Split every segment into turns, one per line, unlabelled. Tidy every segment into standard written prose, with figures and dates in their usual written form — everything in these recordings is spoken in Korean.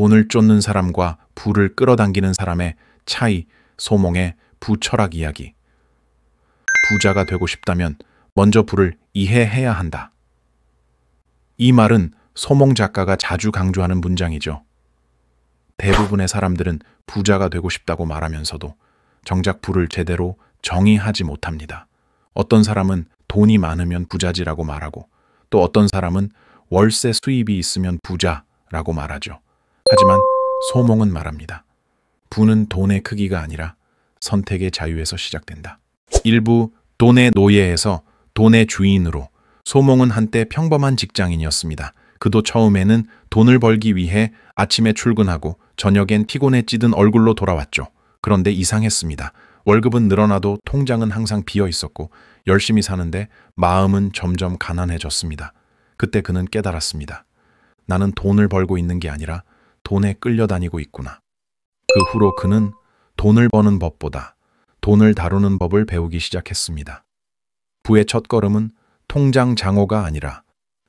돈을 쫓는 사람과 부를 끌어당기는 사람의 차이, 소몽의 부철학 이야기. 부자가 되고 싶다면 먼저 부를 이해해야 한다. 이 말은 소몽 작가가 자주 강조하는 문장이죠. 대부분의 사람들은 부자가 되고 싶다고 말하면서도 정작 부를 제대로 정의하지 못합니다. 어떤 사람은 돈이 많으면 부자지라고 말하고 또 어떤 사람은 월세 수입이 있으면 부자라고 말하죠. 하지만 소몽은 말합니다. 부는 돈의 크기가 아니라 선택의 자유에서 시작된다. 일부 돈의 노예에서 돈의 주인으로 소몽은 한때 평범한 직장인이었습니다. 그도 처음에는 돈을 벌기 위해 아침에 출근하고 저녁엔 피곤에 찌든 얼굴로 돌아왔죠. 그런데 이상했습니다. 월급은 늘어나도 통장은 항상 비어 있었고 열심히 사는데 마음은 점점 가난해졌습니다. 그때 그는 깨달았습니다. 나는 돈을 벌고 있는 게 아니라 돈에 끌려다니고 있구나. 그 후로 그는 돈을 버는 법보다 돈을 다루는 법을 배우기 시작했습니다. 부의 첫걸음은 통장 장호가 아니라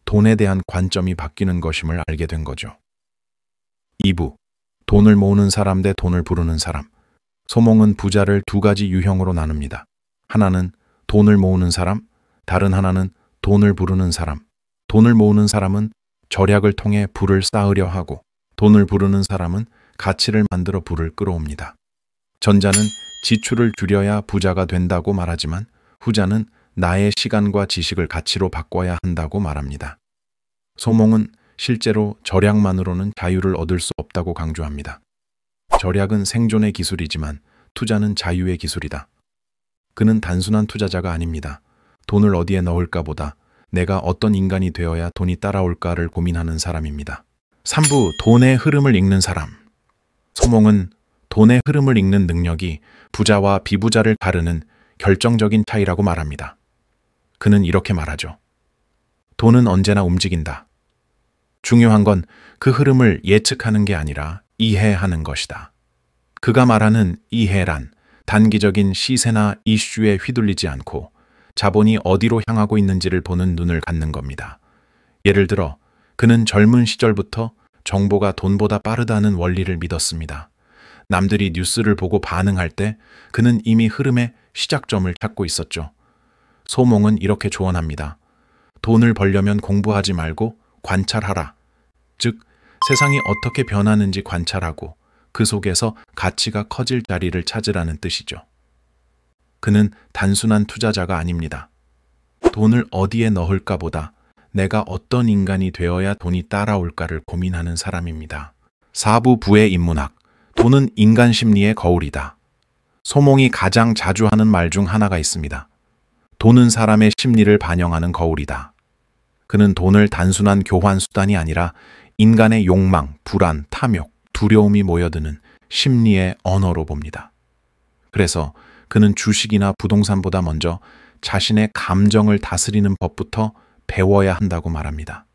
돈에 대한 관점이 바뀌는 것임을 알게 된 거죠. 2부, 돈을 모으는 사람 대 돈을 부르는 사람. 소몽은 부자를 두 가지 유형으로 나눕니다. 하나는 돈을 모으는 사람, 다른 하나는 돈을 부르는 사람. 돈을 모으는 사람은 절약을 통해 부를 쌓으려 하고 돈을 부르는 사람은 가치를 만들어 부를 끌어옵니다. 전자는 지출을 줄여야 부자가 된다고 말하지만 후자는 나의 시간과 지식을 가치로 바꿔야 한다고 말합니다. 소몽은 실제로 절약만으로는 자유를 얻을 수 없다고 강조합니다. 절약은 생존의 기술이지만 투자는 자유의 기술이다. 그는 단순한 투자자가 아닙니다. 돈을 어디에 넣을까 보다 내가 어떤 인간이 되어야 돈이 따라올까를 고민하는 사람입니다. 3부, 돈의 흐름을 읽는 사람. 소몽은 돈의 흐름을 읽는 능력이 부자와 비부자를 가르는 결정적인 차이라고 말합니다. 그는 이렇게 말하죠. 돈은 언제나 움직인다. 중요한 건 그 흐름을 예측하는 게 아니라 이해하는 것이다. 그가 말하는 이해란 단기적인 시세나 이슈에 휘둘리지 않고 자본이 어디로 향하고 있는지를 보는 눈을 갖는 겁니다. 예를 들어 그는 젊은 시절부터 정보가 돈보다 빠르다는 원리를 믿었습니다. 남들이 뉴스를 보고 반응할 때 그는 이미 흐름의 시작점을 찾고 있었죠. 소몽은 이렇게 조언합니다. 돈을 벌려면 공부하지 말고 관찰하라. 즉, 세상이 어떻게 변하는지 관찰하고 그 속에서 가치가 커질 자리를 찾으라는 뜻이죠. 그는 단순한 투자자가 아닙니다. 돈을 어디에 넣을까 보다 내가 어떤 인간이 되어야 돈이 따라올까를 고민하는 사람입니다. 4부 부의 인문학. 돈은 인간 심리의 거울이다. 소몽이 가장 자주 하는 말 중 하나가 있습니다. 돈은 사람의 심리를 반영하는 거울이다. 그는 돈을 단순한 교환 수단이 아니라 인간의 욕망, 불안, 탐욕, 두려움이 모여드는 심리의 언어로 봅니다. 그래서 그는 주식이나 부동산보다 먼저 자신의 감정을 다스리는 법부터 배워야 한다고 말합니다.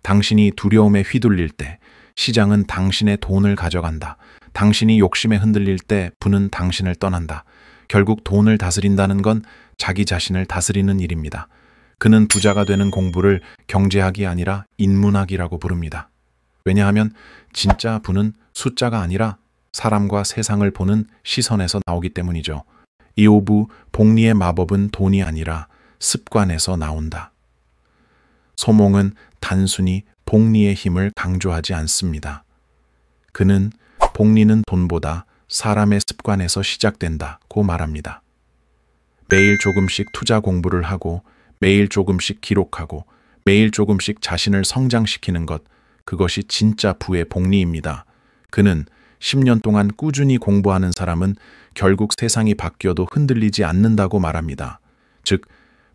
당신이 두려움에 휘둘릴 때 시장은 당신의 돈을 가져간다. 당신이 욕심에 흔들릴 때 부는 당신을 떠난다. 결국 돈을 다스린다는 건 자기 자신을 다스리는 일입니다. 그는 부자가 되는 공부를 경제학이 아니라 인문학이라고 부릅니다. 왜냐하면 진짜 부는 숫자가 아니라 사람과 세상을 보는 시선에서 나오기 때문이죠. 이오부 복리의 마법은 돈이 아니라 습관에서 나온다. 소몽은 단순히 복리의 힘을 강조하지 않습니다. 그는 복리는 돈보다 사람의 습관에서 시작된다고 말합니다. 매일 조금씩 투자 공부를 하고 매일 조금씩 기록하고 매일 조금씩 자신을 성장시키는 것, 그것이 진짜 부의 복리입니다. 그는 10년 동안 꾸준히 공부하는 사람은 결국 세상이 바뀌어도 흔들리지 않는다고 말합니다. 즉,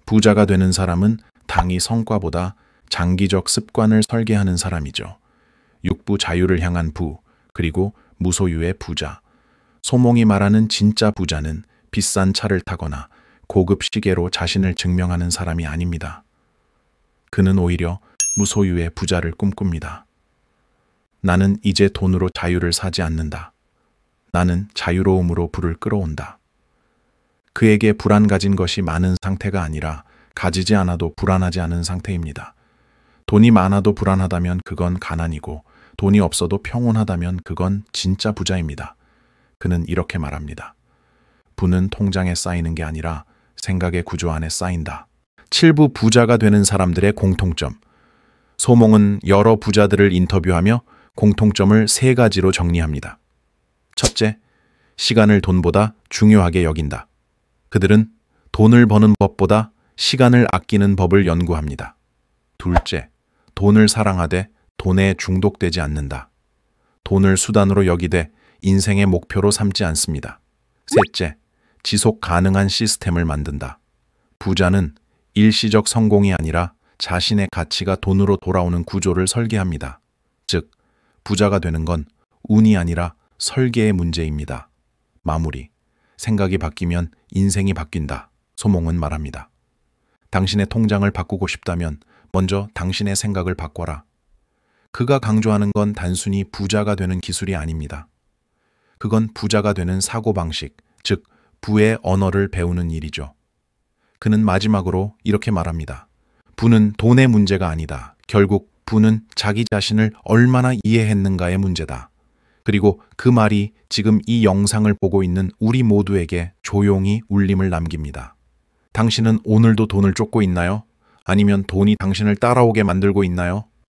부자가 되는 사람은 당위 성과보다 장기적 습관을 설계하는 사람이죠. 육부 자유를 향한 부, 그리고 무소유의 부자. 소몽이 말하는 진짜 부자는 비싼 차를 타거나 고급 시계로 자신을 증명하는 사람이 아닙니다. 그는 오히려 무소유의 부자를 꿈꿉니다. 나는 이제 돈으로 자유를 사지 않는다. 나는 자유로움으로 부를 끌어온다. 그에게 불안 가진 것이 많은 상태가 아니라 가지지 않아도 불안하지 않은 상태입니다. 돈이 많아도 불안하다면 그건 가난이고 돈이 없어도 평온하다면 그건 진짜 부자입니다. 그는 이렇게 말합니다. 부는 통장에 쌓이는 게 아니라 생각의 구조 안에 쌓인다. 7부 부자가 되는 사람들의 공통점. 소몽은 여러 부자들을 인터뷰하며 공통점을 3가지로 정리합니다. 첫째, 시간을 돈보다 중요하게 여긴다. 그들은 돈을 버는 법보다 시간을 아끼는 법을 연구합니다. 둘째, 돈을 사랑하되 돈에 중독되지 않는다. 돈을 수단으로 여기되 인생의 목표로 삼지 않습니다. 셋째, 지속 가능한 시스템을 만든다. 부자는 일시적 성공이 아니라 자신의 가치가 돈으로 돌아오는 구조를 설계합니다. 즉, 부자가 되는 건 운이 아니라 설계의 문제입니다. 마무리. 생각이 바뀌면 인생이 바뀐다. 소몽은 말합니다. 당신의 통장을 바꾸고 싶다면 먼저 당신의 생각을 바꿔라. 그가 강조하는 건 단순히 부자가 되는 기술이 아닙니다. 그건 부자가 되는 사고방식, 즉 부의 언어를 배우는 일이죠. 그는 마지막으로 이렇게 말합니다. 부는 돈의 문제가 아니다. 결국 부는 자기 자신을 얼마나 이해했는가의 문제다. 그리고 그 말이 지금 이 영상을 보고 있는 우리 모두에게 조용히 울림을 남깁니다. 당신은 오늘도 돈을 쫓고 있나요? 아니면 돈이 당신을 따라오게 만들고 있나요?